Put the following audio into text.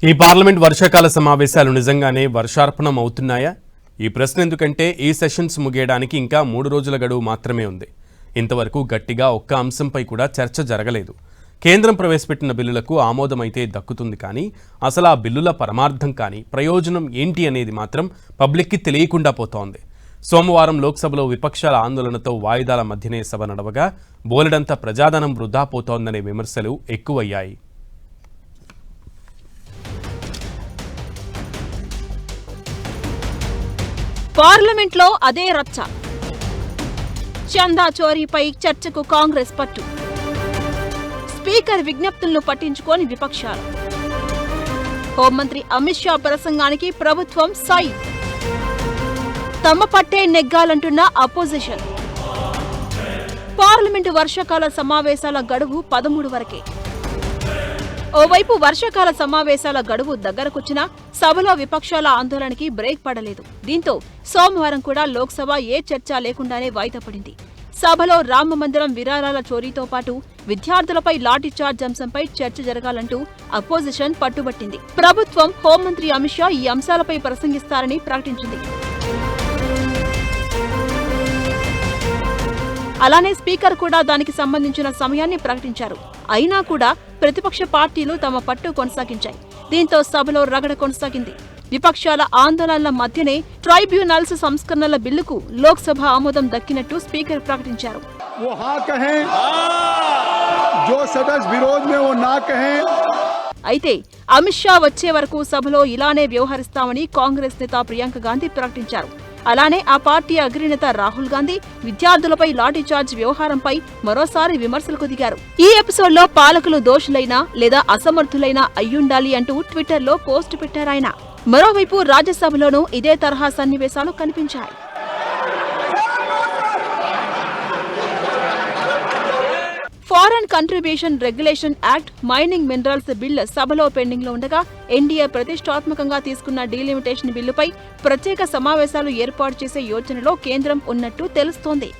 ఈ పార్లమెంట్ వర్షాకాల సమావేశాలు నిజంగానే వర్షార్పణం అవుతున్నాయా? ఈ ప్రశ్న ఎందుకంటే ఈ సెషన్స్ ముగియడానికి ఇంకా 3 రోజుల గడువు మాత్రమే ఉంది. ఇంతవరకు గట్టిగా ఒక్క అంశంపై కూడా చర్చ జరగలేదు. కేంద్రం ప్రవేశపెట్టిన బిల్లులకు ఆమోదమైతే దక్కుతుంది, కానీ అసలు ఆ బిల్లుల పరమార్థం కానీ ప్రయోజనం ఏంటి అనేది మాత్రం పబ్లిక్కి తెలియకుండా పోతోంది. సోమవారం లోక్సభలో విపక్షాల ఆందోళనతో వాయిదాల మధ్యనే సభ నడవగా బోలెడంత ప్రజాధనం వృధా పోతోందనే విమర్శలు ఎక్కువయ్యాయి. పార్లమెంట్లో అదే రచ్చ. చందా చోరీపై చర్చకు కాంగ్రెస్ పట్టు. స్పీకర్ విజ్ఞప్తులను పట్టించుకోని విపక్షాలు. హోంమంత్రి అమిత్ షా ప్రసంగానికి ప్రభుత్వం సై. తమ పట్టే నెగ్గాలంటున్న అపోజిషన్. పార్లమెంటు వర్షాకాల సమావేశాల గడువు 13 వరకే. ఓవైపు వర్షాకాల సమావేశాల గడువు దగ్గరకొచ్చినా సభలో విపక్షాల ఆందోళనకి బ్రేక్ పడలేదు. దీంతో సోమవారం కూడా లోక్సభ ఏ చర్చ లేకుండానే వాయిదా పడింది. సభలో రామ మందిరం విరాళాల చోరీతో పాటు విద్యార్థులపై లాఠీచార్జ్ అంశంపై చర్చ జరగాలంటూ అపోజిషన్ పట్టుబట్టింది. ప్రభుత్వం హోంమంత్రి అమిత్ షా ఈ అంశాలపై ప్రసంగిస్తారని ప్రకటించింది. అలానే స్పీకర్ కూడా దానికి సంబంధించిన సమయాన్ని ప్రకటించారు. అయినా కూడా ప్రతిపక్ష పార్టీలు తమ పట్టు కొనసాగించాయి. దీంతో సభలో రగడ కొనసాగింది. విపక్షాల ఆందోళనల మధ్యనే ట్రైబ్యునల్స్ సంస్కరణల బిల్లుకు లోక్సభ ఆమోదం దక్కినట్టు స్పీకర్ ప్రకటించారు. అయితే అమిత్ షా వచ్చే వరకు సభలో ఇలానే వ్యవహరిస్తామని కాంగ్రెస్ నేత ప్రియాంక గాంధీ ప్రకటించారు. అలానే ఆ పార్టీ అగ్రనేత రాహుల్ గాంధీ విద్యార్థులపై లాఠీచార్జ్ వ్యవహారంపై మరోసారి విమర్శలకు దిగారు. ఈ ఎపిసోడ్లో పాలకులు దోషులైనా లేదా అసమర్థులైనా అయ్యుండాలి అంటూ ట్విట్టర్లో పోస్టు పెట్టారాయన. మరోవైపు రాజ్యసభలోనూ ఇదే తరహా సన్నివేశాలు కనిపించాయి. Foreign contribution regulation act, mining minerals bill సభలో పెండింగ్ లో ఉండగా ఎన్డీఏ ప్రతిష్టాత్మకంగా తీసుకున్న డీలిమిటేషన్ బిల్లుపై ప్రత్యేక సమావేశాలు ఏర్పాటు చేసే యోచనలో కేంద్రం ఉన్నట్టు తెలుస్తోంది.